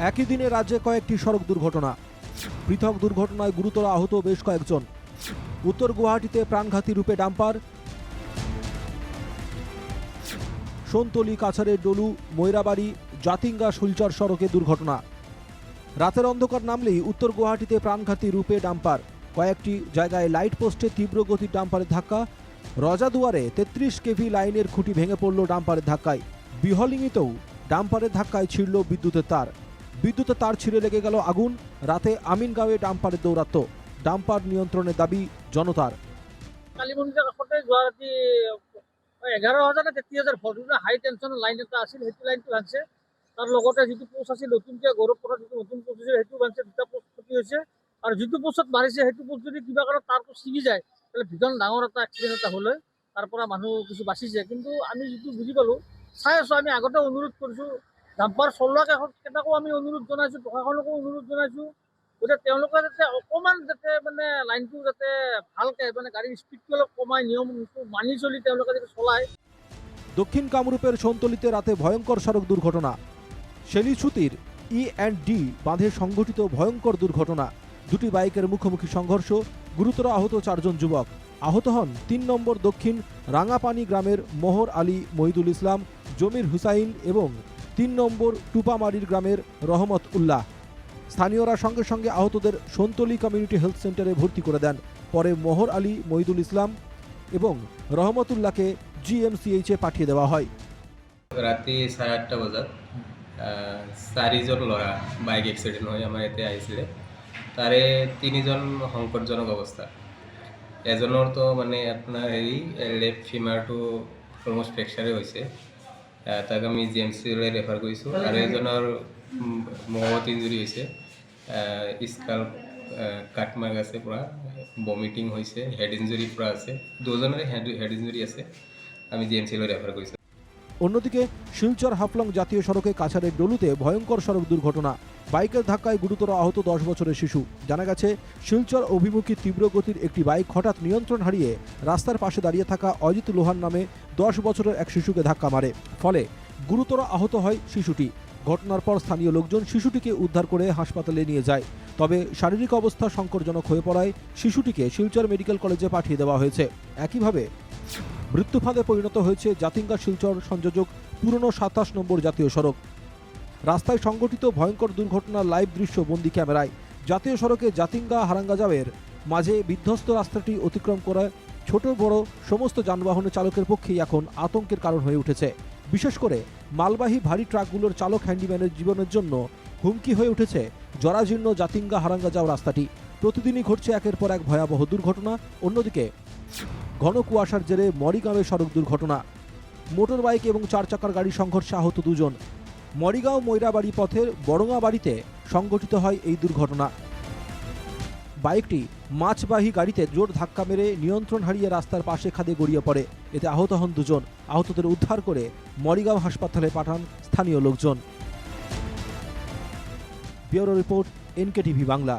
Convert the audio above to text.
একই দিনে রাজ্যে কয়েকটি সড়ক দুর্ঘটনা। পৃথক দুর্ঘটনায় গুরুতর আহত বেশ কয়েকজন। উত্তর গুয়াহাটিতে প্রাণঘাতী রূপে ডাম্পার। সোনতলি কাছাড়ের ডলু ময়রাবাড়ি জাতিঙ্গা শিলচর সড়কে দুর্ঘটনা। রাতের অন্ধকার নামলেই উত্তর গুয়াহাটিতে প্রাণঘাতী রূপে ডাম্পার। কয়েকটি জায়গায় লাইট পোস্টে তীব্র গতির ডাম্পারের ধাক্কা। রজাদুয়ারে 33 কেভি লাইনের খুঁটি ভেঙে পড়ল ডাম্পারের ধাক্কায়। বিহলিঙিতেও ডাম্পারের ধাক্কায় ছিঁড়ল বিদ্যুতের তার। বিদ্যুতের তার ছিঁড়ে লেগে গেল আগুন। রাতে আমিনগাঁওয়ে ডাম্পারের দৌরাত্ম্য। ডাম্পার নিয়ন্ত্রণের দাবি জনতার। কালীমন্দিৰৰ কাষতে যোৱা ৰাতি 11,000 নে 33,000 ভল্ট হাই টেনশ্যনৰ লাইন এটা আছিল, সেইটো লাইনটো ভাঙিছে। তাৰ লগতে যিটো পোষ্ট আছিল নতুনকৈ গৌৰৱ পথাৰ যিটো নতুন পোষ্ট আছিল সেইটো ভাঙিছে, দুটা পোষ্ট ক্ষতি হৈছে। আৰু যিটো পোষ্টত মাৰিছে সেইটো পোষ্ট যদি কিবা কাৰণত তাৰটো ছিগি যায় তাহলে ভীষণ ডাঙৰ এটা এক্সিডেণ্ট এটা হ'লে তাৰ পৰা মানুহ কিছু বাচিছে। কিন্তু আমি যিটো বুজি পালোঁ, চাই আছোঁ, আমি আগতে অনুৰোধ কৰিছোঁ, ডাম্পাৰ চলোৱা কেইটাকো আমি অনুৰোধ জনাইছোঁ, প্ৰশাসনকো অনুৰোধ জনাইছোঁ, গতিকে তেওঁলোকে যাতে অকণমান যাতে মানে লাইনটো যাতে ভালকৈ মানে গাড়ীৰ স্পীডটো অলপ কমাই নিয়মটো মানি চলি তেওঁলোকে যাতে চলায়। দক্ষিণ কামরূপের সোনতলিতে রাতে ভয়ঙ্কর সড়ক দুর্ঘটনা। শেলিছুতির E&D বাঁধে সংঘটিত ভয়ঙ্কর দুর্ঘটনা। দুটি বাইকের মুখোমুখি সংঘর্ষ। গুরুতর আহত 4 জন যুবক। আহত হন 3 নম্বর দক্ষিণ রাঙাপানি গ্রামের মোহর আলী মহিদুল ইসলাম, জমির হুসাইন এবং 3 নম্বর টুপামারির গ্রামের রহমত উল্লাহ। স্থানীয়রা সঙ্গে সঙ্গে আহতদের সোনতলি কমিউনিটি হেলথ সেন্টারে ভর্তি করে দেন। পরে মোহর আলী মহিদুল ইসলাম এবং রহমতুল্লাহকে GMCH পাঠিয়ে দেওয়া হয়। ৰাতি 8:30 বজাত 4জন ল'ৰা বাইক এক্সিডেণ্ট হৈ আমাৰ ইয়াতে আহিছিলে। তাৰে 3জন সংকটজনক অৱস্থা। এজনৰতো মানে আপোনাৰ লেফ্ট ফিমাৰটো অলমষ্ট ফ্ৰেকচাৰে হৈছে, তাক আমি GMCলৈ ৰেফাৰ কৰিছোঁ। আৰু এজনৰ মগত ইঞ্জুৰি হৈছে, স্কাল কাটমাৰ্ক আছে, পূৰা বমিটিং হৈছে, হেড ইঞ্জুৰি পূৰা আছে। দুজনৰে হেড ইঞ্জুৰি আছে, আমি GMCলৈ রেফার করেছি। অন্যদিকে শিলচর হাফলং জাতীয় সড়কে কাছাড়ের ডলুতে ভয়ঙ্কর সড়ক দুর্ঘটনা। বাইকের ধাক্কায় গুরুতর আহত 10 বছরের শিশু। জানা গেছে, শিলচর অভিমুখী তীব্র গতির একটি বাইক হঠাৎ নিয়ন্ত্রণ হারিয়ে রাস্তার পাশে দাঁড়িয়ে থাকা অজিত লোহার নামে 10 বছরের এক শিশুকে ধাক্কা মারে। ফলে গুরুতর আহত হয় শিশুটি। ঘটনার পর স্থানীয় লোকজন শিশুটিকে উদ্ধার করে হাসপাতালে নিয়ে যায়। তবে শারীরিক অবস্থা সংকটজনক হয়ে পড়ায় শিশুটিকে শিলচর মেডিকেল কলেজে পাঠিয়ে দেওয়া হয়েছে। একইভাবে মৃত্যুফাঁদে পরিণত হয়েছে জাতিঙ্গা শিলচর সংযোজক পুরনো 27 নম্বর জাতীয় সড়ক। রাস্তায় সংঘটিত ভয়ঙ্কর দুর্ঘটনার লাইভ দৃশ্য বন্দি ক্যামেরায়। জাতীয় সড়কে জাতিঙ্গা হারাঙ্গাজাওয়ের মাঝে বিধ্বস্ত রাস্তাটি অতিক্রম করে ছোট বড় সমস্ত যানবাহনের চালকের পক্ষেই এখন আতঙ্কের কারণ হয়ে উঠেছে। বিশেষ করে মালবাহী ভারী ট্রাকগুলোর চালক হ্যান্ডিম্যানের জীবনের জন্য হুমকি হয়ে উঠেছে জরাজীর্ণ জাতিঙ্গা হারাঙ্গাজাও রাস্তাটি। প্রতিদিনই ঘটছে একের পর এক ভয়াবহ দুর্ঘটনা। অন্যদিকে ঘন কুয়াশার জেরে মরিগাঁওয়ে সড়ক দুর্ঘটনা। মোটর বাইক এবং 4 চাকার গাড়ি সংঘর্ষে আহত 2 জন। মরিগাঁও ময়রাবাড়ি পথের বড়ঙাবাড়িতে সংঘটিত হয় এই দুর্ঘটনা। বাইকটি মাছবাহী গাড়িতে জোর ধাক্কা মেরে নিয়ন্ত্রণ হারিয়ে রাস্তার পাশে খাদে গড়িয়ে পড়ে। এতে আহত হন 2 জন। আহতদের উদ্ধার করে মরিগাঁও হাসপাতালে পাঠান স্থানীয় লোকজন। Bureau report, NKTV Bangla.